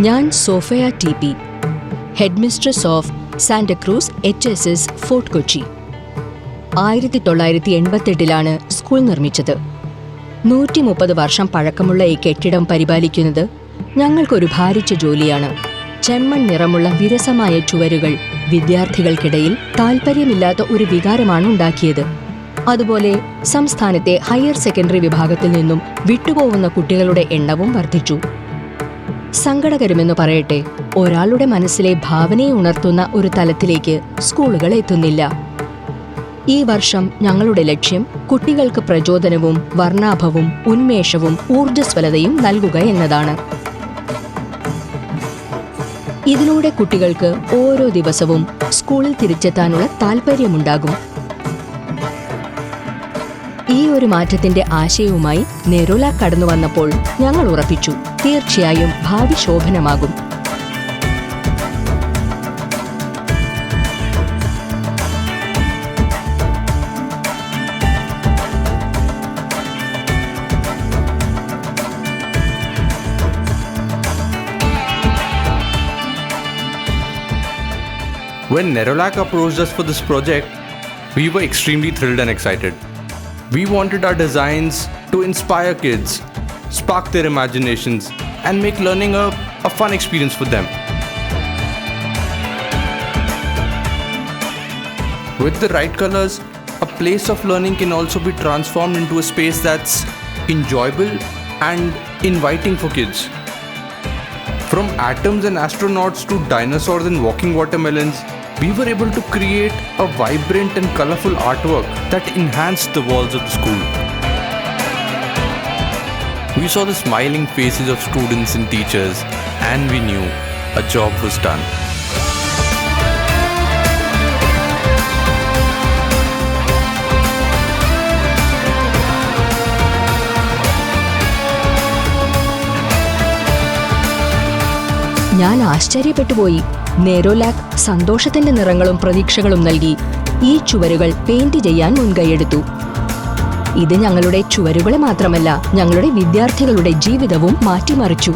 ഞാൻ Sofiya T P, head mistress of Santa Cruz HSS Fort Kochi. 1988 school നിർമ്മിച്ചത്. 130 വർഷം പഴക്കമുള്ള ഈ കെട്ടിടം പരിപാലിക്കുന്നത് ഞങ്ങൾക്കൊരു ഭാരിച്ച ജോലിയാണ്. ചെമ്മൺ നിറമുള്ള വിരസമായ ചുവരുകൾ വിദ്യാർത്ഥികൾക്കിടയിൽ താൽപ്പര്യമില്ലാത്ത ഒരു വികാരമാണ് ഉണ്ടാക്കിയത്. അതുപോലെ സംസ്ഥാനത്തെ ഹയർ സെക്കൻഡറി വിഭാഗത്തിൽ നിന്നും വിട്ടുപോകുന്ന കുട്ടികളുടെ എണ്ണവും വർദ്ധിച്ചു. സങ്കടകരമെന്ന് പറയട്ടെ, ഒരാളുടെ മനസ്സിലെ ഭാവനയെ ഉണർത്തുന്ന ഒരു തലത്തിലേക്ക് സ്കൂളുകൾ എത്തുന്നില്ല. ഈ വർഷം ഞങ്ങളുടെ ലക്ഷ്യം കുട്ടികൾക്ക് പ്രചോദനവും വർണ്ണാഭവും ഉന്മേഷവും ഊർജ്ജസ്വലതയും നൽകുക എന്നതാണ്. ഇതിലൂടെ കുട്ടികൾക്ക് ഓരോ ദിവസവും സ്കൂളിൽ തിരിച്ചെത്താനുള്ള താൽപ്പര്യമുണ്ടാകും. ഈ ഒരു മാറ്റത്തിന്റെ ആശയവുമായി നെരോലാക്ക് കടന്നു വന്നപ്പോൾ ഞങ്ങൾ ഉറപ്പിച്ചു, തീർച്ചയായും ഭാവി ശോഭനമാകും. When Nerolac approached us for this project, we were extremely thrilled and excited. We wanted our designs to inspire kids, spark their imaginations, and make learning a fun experience for them. With the right colors, a place of learning can also be transformed into a space that's enjoyable and inviting for kids. From atoms and astronauts to dinosaurs and walking watermelons, we were able to create a vibrant and colorful artwork that enhanced the walls of the school. We saw the smiling faces of students and teachers, and we knew a job was done. ഞാൻ ആശ്ചര്യപ്പെട്ടുപോയി. നെരോലാക്ക് സന്തോഷത്തിന്റെ നിറങ്ങളും പ്രതീക്ഷകളും നൽകി ഈ ചുവരുകൾ paint ചെയ്യാൻ മുൻകൈയെടുത്തു. ഇത് ഞങ്ങളുടെ ചുവരുകളെ മാത്രമല്ല, ഞങ്ങളുടെ വിദ്യാർത്ഥികളുടെ ജീവിതവും മാറ്റിമറിച്ചു.